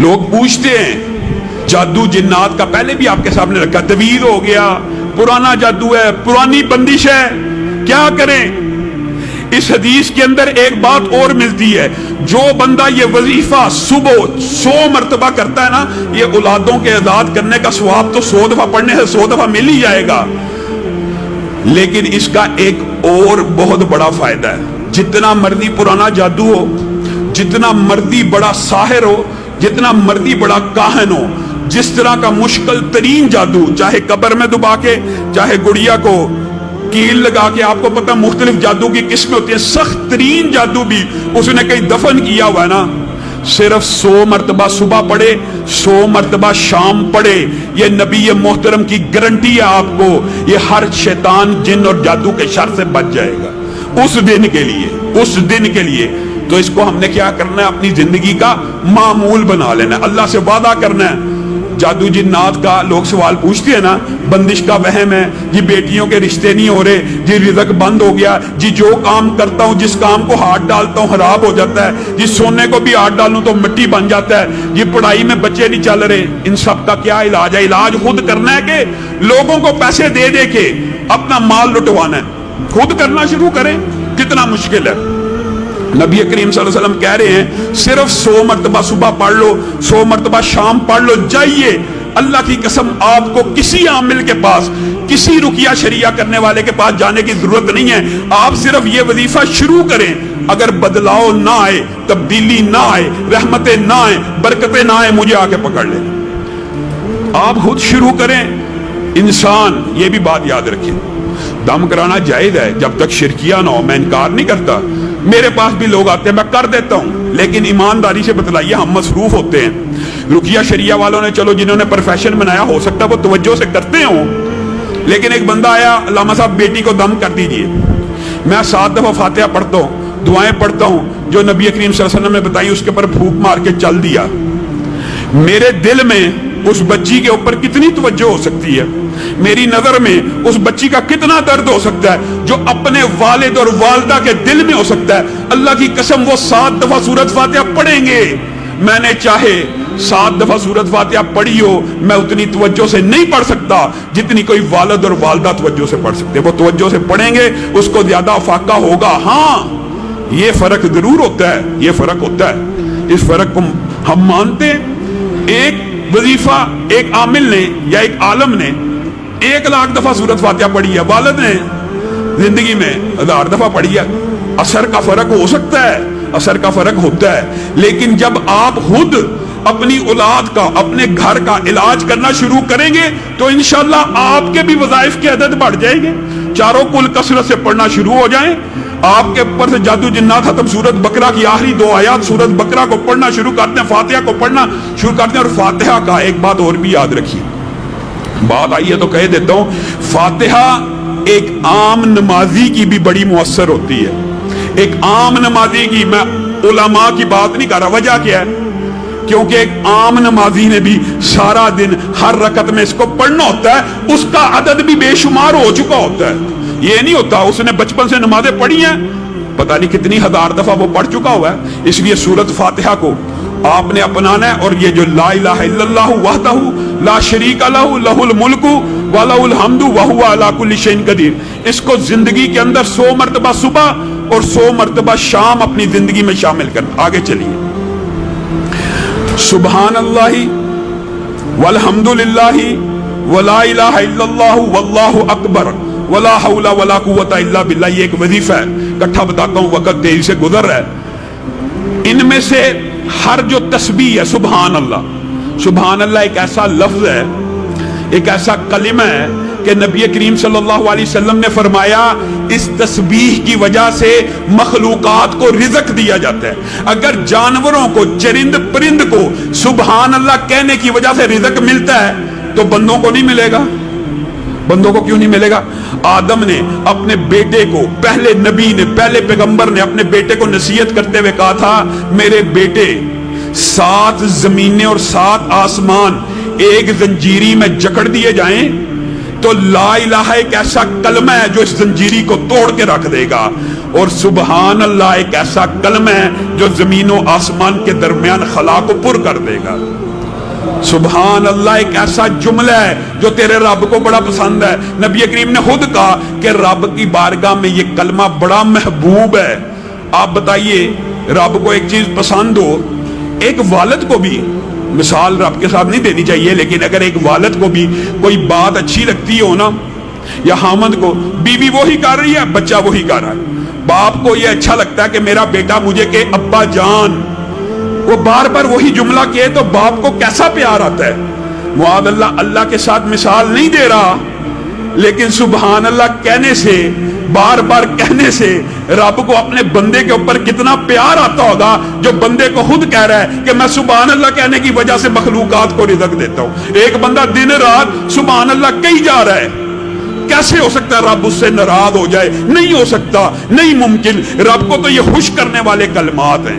لوگ پوچھتے ہیں جادو جنات کا پہلے بھی آپ کے سامنے رکھا، طویل ہو گیا، پرانا جادو ہے، پرانی بندش ہے، کیا کریں؟ اس حدیث کے اندر ایک بات اور ملتی ہے، جو بندہ یہ وظیفہ صبح 100 مرتبہ کرتا ہے نا، یہ اولادوں کے آزاد کرنے کا ثواب تو 100 دفعہ پڑھنے سے 100 دفعہ مل ہی جائے گا، لیکن اس کا ایک اور بہت بڑا فائدہ ہے۔ جتنا مرضی پرانا جادو ہو، جتنا مرضی بڑا ساحر ہو، جتنا مرضی بڑا کاہن ہو، جس طرح کا مشکل ترین جادو، چاہے قبر میں دبا کے، چاہے گڑیا کو کیل لگا کے، آپ کو پتہ مختلف جادو کی قسمیں ہوتی ہیں، سخت ترین جادو بھی اس نے کہیں دفن کیا ہوا ہے نا، صرف 100 مرتبہ صبح پڑھے، 100 مرتبہ شام پڑھے، یہ نبی محترم کی گارنٹی ہے آپ کو، یہ ہر شیطان جن اور جادو کے شر سے بچ جائے گا اس دن کے لیے، اس دن کے لیے۔ تو اس کو ہم نے کیا کرنا ہے؟ اپنی زندگی کا معمول بنا لینا ہے، اللہ سے وعدہ کرنا ہے۔ جادو جنات کا لوگ سوال پوچھتے ہیں نا، بندش کا وہم ہے جی، بیٹیوں کے رشتے نہیں ہو رہے جی، رزق بند ہو گیا جی، جو کام کرتا ہوں، جس کام کو ہاتھ ڈالتا ہوں خراب ہو جاتا ہے جی، سونے کو بھی ہاتھ ڈالوں تو مٹی بن جاتا ہے جی، پڑھائی میں بچے نہیں چل رہے، ان سب کا کیا علاج ہے؟ علاج خود کرنا ہے کہ لوگوں کو پیسے دے دے کے اپنا مال لٹوانا ہے؟ خود کرنا شروع کریں، کتنا مشکل ہے۔ نبی کریم صلی اللہ علیہ وسلم کہہ رہے ہیں صرف 100 مرتبہ صبح پڑھ لو، 100 مرتبہ شام پڑھ لو، جائیے، اللہ کی قسم آپ کو کسی عامل کے پاس، کسی رقیہ شریعہ کرنے والے کے پاس جانے کی ضرورت نہیں ہے، آپ صرف یہ وظیفہ شروع کریں، اگر بدلاؤ نہ آئے، تبدیلی نہ آئے، رحمتیں نہ آئے، برکتیں نہ آئے، مجھے آ کے پکڑ لیں، آپ خود شروع کریں۔ انسان یہ بھی بات یاد رکھیں، دم کرانا جائز ہے جب تک شرکیہ نہ ہو، میں انکار نہیں کرتا، میرے پاس بھی لوگ آتے ہیں میں کر دیتا ہوں، لیکن ایمانداری سے بتلائیے، ہم مصروف ہوتے ہیں۔ رقیہ شریعہ والوں نے چلو جنہوں نے پروفیشن بنایا، ہو سکتا ہے وہ توجہ سے کرتے ہوں، لیکن ایک بندہ آیا، علامہ صاحب بیٹی کو دم کر دیجئے، میں 7 دفعہ فاتحہ پڑھتا ہوں، دعائیں پڑھتا ہوں جو نبی کریم صلی اللہ علیہ وسلم نے بتائی، اس کے پر پھونک مار کے چل دیا، میرے دل میں اس بچی کے اوپر کتنی توجہ ہو سکتی ہے، میری نظر میں اس بچی کا کتنا درد ہو سکتا ہے جو اپنے والد اور والدہ کے دل میں ہو سکتا ہے۔ اللہ کی قسم وہ 7 دفعہ سورۃ فاتحہ پڑھیں گے، میں نے چاہے 7 دفعہ سورۃ فاتحہ پڑھی ہو، میں اتنی توجہ سے نہیں پڑھ سکتا جتنی کوئی والد اور والدہ توجہ سے پڑھ سکتے، وہ توجہ سے پڑھیں گے، اس کو زیادہ افاقہ ہوگا۔ ہاں یہ فرق ضرور ہوتا ہے، یہ فرق ہوتا ہے، اس فرق کو ہم مانتے ہیں۔ ایک وظیفہ ایک عامل نے یا ایک عالم نے 1,00,000 دفعہ سورۃ فاتحہ پڑھی ہے، والد نے زندگی میں 1000 دفعہ پڑھی ہے، اثر کا فرق ہو سکتا ہے، اثر کا فرق ہوتا ہے، لیکن جب آپ خود اپنی اولاد کا، اپنے گھر کا علاج کرنا شروع کریں گے تو انشاءاللہ آپ کے بھی وظائف کے عدد بڑھ جائیں گے، چاروں کل کثرت سے پڑھنا شروع ہو جائیں، آپ کے اوپر سے جادو جنات ختم، سورۃ بقرہ کی آخری 2 آیات سورۃ بقرہ کو پڑھنا شروع کرتے ہیں، فاتحہ کو پڑھنا شروع کرتے ہیں۔ اور فاتحہ کا ایک بات اور بھی یاد رکھیے، بات آئی ہے تو کہہ دیتا ہوں، فاتحہ ایک عام نمازی کی بھی بڑی مؤثر ہوتی ہے، ایک عام نمازی کی، میں علماء کی بات نہیں کر رہا، وجہ کیا ہے؟ کیونکہ ایک عام نمازی نے بھی سارا دن ہر رکعت میں اس کو پڑھنا ہوتا ہے، اس کا عدد بھی بے شمار ہو چکا ہوتا ہے، یہ نہیں ہوتا اس نے بچپن سے نمازیں پڑھی ہیں، پتہ نہیں کتنی 1000 دفعہ وہ پڑھ چکا ہوا ہے۔ اس لیے سورۃ فاتحہ کو آپ نے اپنانا ہے، اور یہ جو لا الہ الا اللہ وحدہ لا شریک لہ لہ الملک ولہ الحمد وہو علی کل شیء قدیر، اس کو زندگی کے اندر 100 مرتبہ صبح اور 100 مرتبہ شام اپنی زندگی میں شامل کرنا۔ آگے چلیے، سبحان اللہ والحمد للہ ولا الہ الا اللہ واللہ اکبر ولا حول ولا قوت الا باللہ، یہ ایک وظیفہ ہے، اکٹھا بتاتا ہوں وقت تیزی سے گزر رہا ہے۔ ان میں سے ہر جو تسبیح ہے، سبحان اللہ ایک ایسا لفظ ہے، ایک ایسا کلمہ ہے کہ نبی کریم صلی اللہ علیہ وسلم نے فرمایا اس تسبیح کی وجہ سے مخلوقات کو رزق دیا جاتا ہے۔ اگر جانوروں کو، چرند پرند کو سبحان اللہ کہنے کی وجہ سے رزق ملتا ہے تو بندوں کو نہیں ملے گا؟ بندوں کو کیوں نہیں ملے گا؟ آدم نے اپنے بیٹے کو، پہلے نبی نے، پہلے پیغمبر نے اپنے بیٹے کو نصیحت کرتے ہوئے کہا تھا، میرے بیٹے 7 زمینیں اور 7 آسمان ایک زنجیری میں جکڑ دیے جائیں، تو لا الہ ایک ایسا کلمہ ہے جو اس زنجیری کو توڑ کے رکھ دے گا، اور سبحان اللہ ایک ایسا کلمہ ہے جو زمین و آسمان کے درمیان خلا کو پر کر دے گا۔ سبحان اللہ ایک ایسا جملہ ہے جو تیرے رب کو بڑا پسند ہے۔ نبی کریم نے خود کہا کہ رب کی بارگاہ میں یہ کلمہ بڑا محبوب ہے۔ آپ بتائیے رب کو ایک چیز پسند ہو، ایک والد کو بھی، مثال رب کے ساتھ نہیں دینی چاہیے، لیکن اگر ایک والد کو بھی کوئی بات اچھی لگتی ہو نا، یا حامد کو، بیوی وہی کر رہی ہے، بچہ وہی کر رہا ہے، باپ کو یہ اچھا لگتا ہے کہ میرا بیٹا مجھے کہ ابا جان، وہ بار بار وہی جملہ کہے تو باپ کو کیسا پیار آتا ہے۔ معاذ اللہ، اللہ کے ساتھ مثال نہیں دے رہا، لیکن سبحان اللہ کہنے سے، بار بار کہنے سے رب کو اپنے بندے کے اوپر کتنا پیار آتا ہوگا، جو بندے کو خود کہہ رہا ہے کہ میں سبحان اللہ کہنے کی وجہ سے مخلوقات کو رزق دیتا ہوں۔ ایک بندہ دن رات سبحان اللہ کہی جا رہا ہے، کیسے ہو سکتا ہے رب اس سے ناراض ہو جائے؟ نہیں ہو سکتا، نہیں ممکن۔ رب کو تو یہ خوش کرنے والے کلمات ہیں۔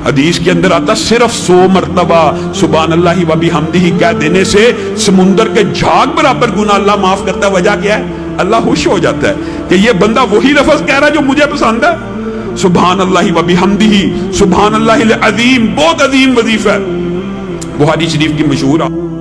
حدیث کے اندر آتا صرف 100 مرتبہ سبحان اللہ و بحمدہ کہہ دینے سے سمندر کے جھاگ برابر گناہ اللہ معاف کرتا ہے۔ وجہ کیا ہے؟ اللہ خوش ہو جاتا ہے کہ یہ بندہ وہی لفظ کہہ رہا ہے جو مجھے پسند ہے۔ سبحان اللہ و بحمدہ، سبحان اللہ العظیم، بہت عظیم وظیفہ ہے، بخاری شریف کی مشہور ہے۔